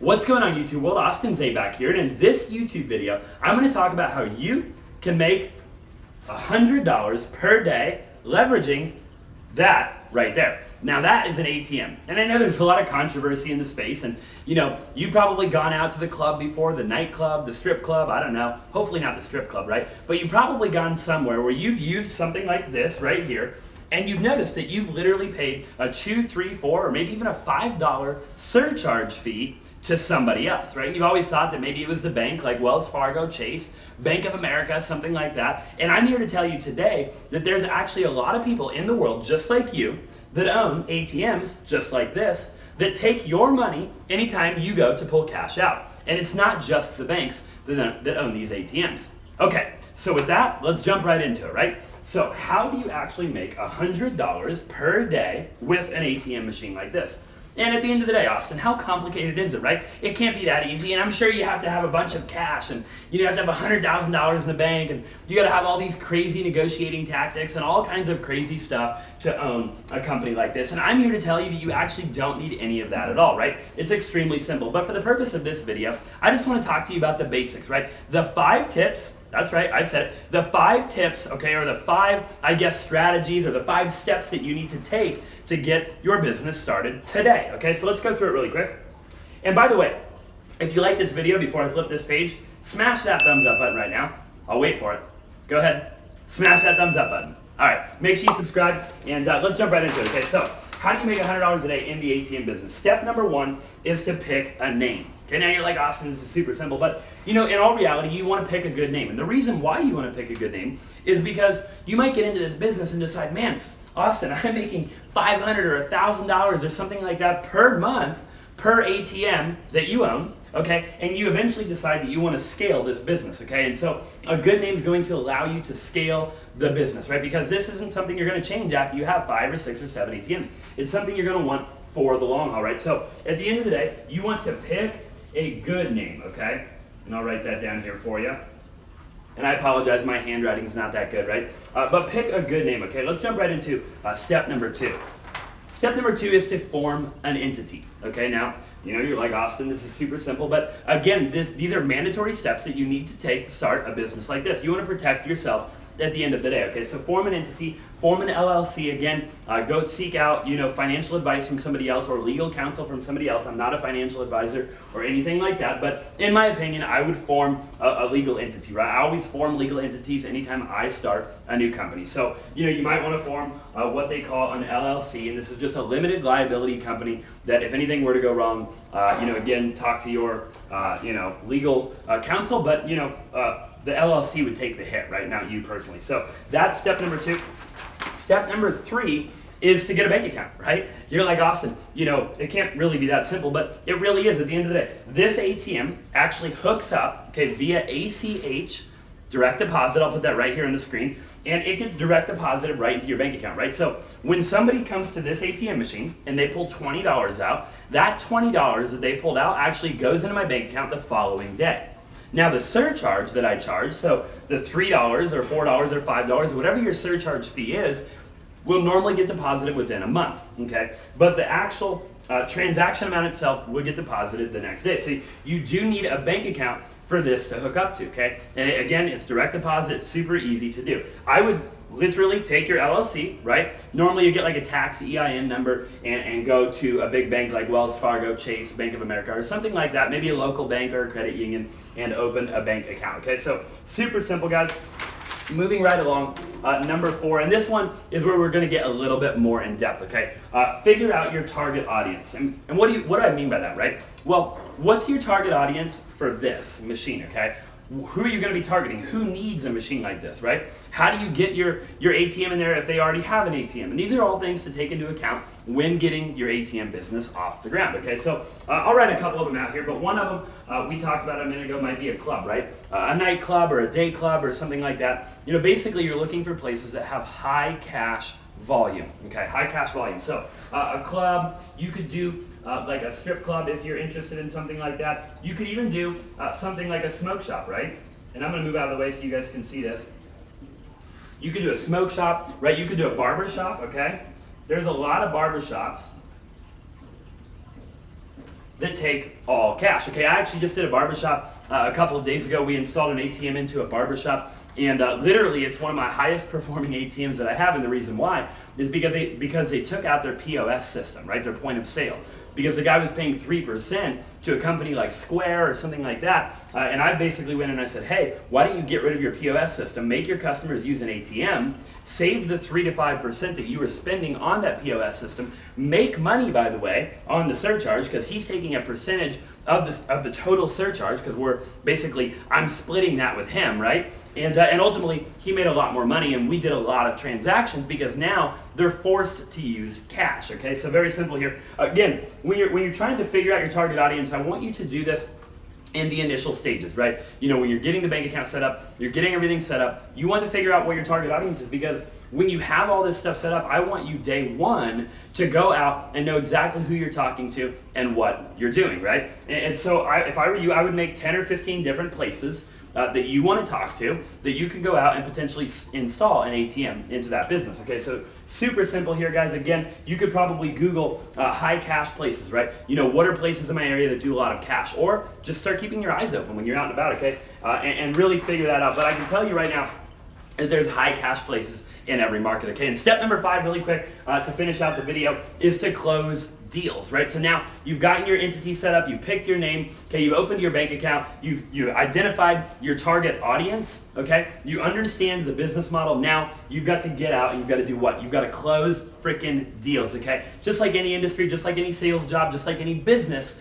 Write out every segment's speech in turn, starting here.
What's going on YouTube world? Austin Zabak here, and in this YouTube video, I'm going to talk about how you can make $100 per day leveraging that right there. Now that is an ATM, and I know there's a lot of controversy in the space, and you've probably gone out to the club before, the nightclub, the strip club, I don't know, hopefully not the strip club, right? But you've probably gone somewhere where you've used something like this right here, and you've noticed that you've literally paid a $2, $3, $4, or maybe even a $5 surcharge fee to somebody else, right? You've always thought that maybe it was the bank like Wells Fargo, Chase, Bank of America, something like that. And I'm here to tell you today that there's actually a lot of people in the world just like you that own ATMs just like this that take your money anytime you go to pull cash out. And it's not just the banks that own these ATMs. Okay, so with that, let's jump right into it, right? So how do you actually make $100 per day with an ATM machine like this? And at the end of the day, Austin, how complicated is it, right? It can't be that easy, and I'm sure you have to have a bunch of cash, and you have to have $100,000 in the bank, and you got to have all these crazy negotiating tactics and all kinds of crazy stuff to own a company like this. And I'm here to tell you that you actually don't need any of that at all, right? It's extremely simple. But for the purpose of this video, I just want to talk to you about the basics, right? The 5 tips. That's right, I said it. The 5 tips, okay, or the 5, strategies, or the 5 steps that you need to take to get your business started today, okay? So let's go through it really quick. And by the way, if you like this video, before I flip this page, smash that thumbs up button right now. I'll wait for it. Go ahead, smash that thumbs up button. All right, make sure you subscribe, and let's jump right into it, okay? So, how do you make $100 a day in the ATM business? Step number 1 is to pick a name. Okay, now you're like, Austin, this is super simple, but in all reality, you want to pick a good name. And the reason why you want to pick a good name is because you might get into this business and decide, man, Austin, I'm making $500 or $1,000 or something like that per month per ATM that you own, okay? And you eventually decide that you want to scale this business, okay? And so a good name is going to allow you to scale the business, right? Because this isn't something you're going to change after you have 5 or 6 or 7 ATMs. It's something you're going to want for the long haul, right? So at the end of the day, you want to pick a good name, okay? And I'll write that down here for you. And I apologize, my handwriting's not that good, right? But pick a good name, okay? Let's jump right into step number 2. Step number 2 is to form an entity, okay? Now, you're like, Austin, this is super simple, but again, these are mandatory steps that you need to take to start a business like this. You want to protect yourself at the end of the day, okay? So form an entity, form an LLC. Again, go seek out, financial advice from somebody else or legal counsel from somebody else. I'm not a financial advisor or anything like that, but in my opinion, I would form a legal entity, right? I always form legal entities anytime I start a new company. So, you might want to form what they call an LLC, and this is just a limited liability company that if anything were to go wrong, again, talk to your, legal counsel, but, the LLC would take the hit, right? Not you personally. So that's step number 2. Step number 3 is to get a bank account, right? You're like, Austin, it can't really be that simple, but it really is at the end of the day. This ATM actually hooks up, okay, via ACH, direct deposit. I'll put that right here on the screen, and it gets direct deposited right into your bank account, right? So when somebody comes to this ATM machine and they pull $20 out, that $20 that they pulled out actually goes into my bank account the following day. Now the surcharge that I charge, so the $3 or $4 or $5, whatever your surcharge fee is, will normally get deposited within a month, okay? But the actual transaction amount itself will get deposited the next day. So you do need a bank account for this to hook up to, okay? And again, it's direct deposit, it's super easy to do. I would literally take your LLC, right? Normally you get like a tax EIN number and go to a big bank like Wells Fargo, Chase, Bank of America, or something like that, maybe a local bank or a credit union, and open a bank account, okay? So super simple, guys. Moving right along, number 4, and this one is where we're going to get a little bit more in depth, okay? Figure out your target audience. And what do I mean by that, right? Well, what's your target audience for this machine, okay? Who are you going to be targeting? Who needs a machine like this, right? How do you get your ATM in there if they already have an ATM? And these are all things to take into account when getting your ATM business off the ground, okay? So I'll write a couple of them out here, but one of them we talked about a minute ago might be a club, right? A nightclub or a day club or something like that. Basically you're looking for places that have high cash volume, okay? High cash volume. So a club, you could do like a strip club if you're interested in something like that. You could even do something like a smoke shop, right? And I'm gonna move out of the way so you guys can see this. You could do a smoke shop, right? You could do a barber shop, okay? There's a lot of barber shops that take all cash. Okay, I actually just did a barbershop a couple of days ago. We installed an ATM into a barbershop, and literally it's one of my highest performing ATMs that I have, and the reason why is because they took out their POS system, right, their point of sale. Because the guy was paying 3% to a company like Square or something like that. And I basically went and I said, hey, why don't you get rid of your POS system, make your customers use an ATM, save the 3 to 5% that you were spending on that POS system, make money, by the way, on the surcharge, because he's taking a percentage of the total surcharge, because I'm splitting that with him, right? And ultimately, he made a lot more money, and we did a lot of transactions because now they're forced to use cash. Okay, so very simple here. Again, when you're trying to figure out your target audience, I want you to do this in the initial stages, right? You know, when you're getting the bank account set up, you're getting everything set up, you want to figure out what your target audience is, because when you have all this stuff set up, I want you day one to go out and know exactly who you're talking to and what you're doing, right? And so if I were you, I would make 10 or 15 different places that you want to talk to, that you can go out and potentially install an ATM into that business. Okay, so super simple here, guys. Again, you could probably Google high cash places, right? You know, what are places in my area that do a lot of cash? Or just start keeping your eyes open when you're out and about, okay? And really figure that out. But I can tell you right now that there's high cash places in every market, okay? And step number 5, really quick, to finish out the video, is to close deals, right? So now you've gotten your entity set up, you picked your name, okay, you opened your bank account, you identified your target audience, okay? You understand the business model. Now you've got to get out and you've got to do what? You've got to close freaking deals, okay? Just like any industry, just like any sales job, just like any business,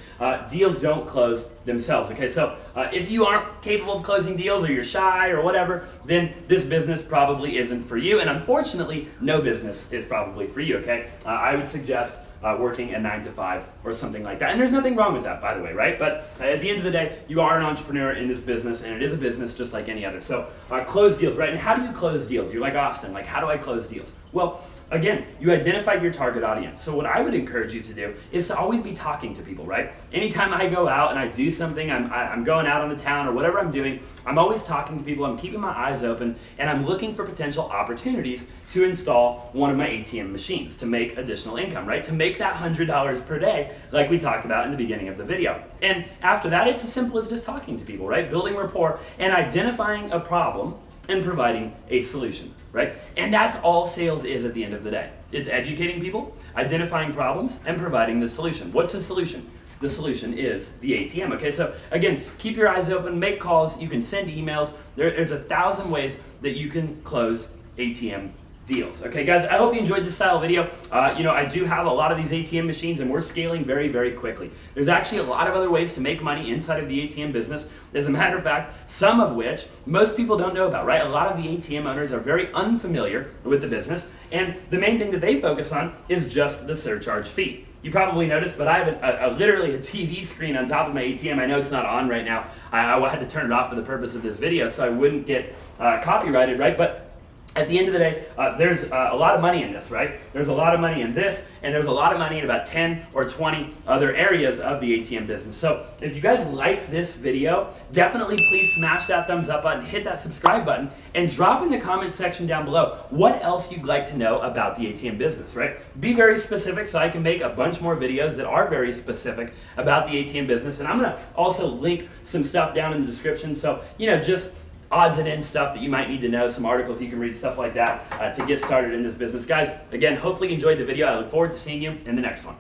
deals don't close themselves, okay? So if you aren't capable of closing deals, or you're shy or whatever, then this business probably isn't for you. And unfortunately, no business is probably for you, okay? I would suggest working a 9 to 5 or something like that. And there's nothing wrong with that, by the way, right? But at the end of the day, you are an entrepreneur in this business, and it is a business just like any other. So close deals, right? And how do you close deals? You're like, Austin, like, how do I close deals? Well, again, you identified your target audience. So what I would encourage you to do is to always be talking to people, right? Anytime I go out and I do something, I'm going out on the town or whatever I'm doing, I'm always talking to people, I'm keeping my eyes open, and I'm looking for potential opportunities to install one of my ATM machines to make additional income, right? To make that $100 per day, like we talked about in the beginning of the video. And after that, it's as simple as just talking to people, right? Building rapport and identifying a problem and providing a solution, right? And that's all sales is at the end of the day. It's educating people, identifying problems, and providing the solution. What's the solution? The solution is the ATM, okay? So again, keep your eyes open, make calls, you can send emails. There's 1,000 ways that you can close ATM deals. Okay, guys, I hope you enjoyed this style video. You know, I do have a lot of these ATM machines, and we're scaling very, very quickly. There's actually a lot of other ways to make money inside of the ATM business. As a matter of fact, some of which most people don't know about, right? A lot of the ATM owners are very unfamiliar with the business, and the main thing that they focus on is just the surcharge fee. You probably noticed, but I have literally a TV screen on top of my ATM. I know it's not on right now. I had to turn it off for the purpose of this video so I wouldn't get copyrighted, right? But at the end of the day, there's a lot of money in this, right? There's a lot of money in this, and there's a lot of money in about 10 or 20 other areas of the ATM business. So if you guys liked this video, definitely please smash that thumbs up button, hit that subscribe button, and drop in the comment section down below what else you'd like to know about the ATM business, right? Be very specific so I can make a bunch more videos that are very specific about the ATM business. And I'm gonna also link some stuff down in the description. So, you know, just odds and ends stuff that you might need to know, some articles you can read, stuff like that to get started in this business. Guys, again, hopefully you enjoyed the video. I look forward to seeing you in the next one.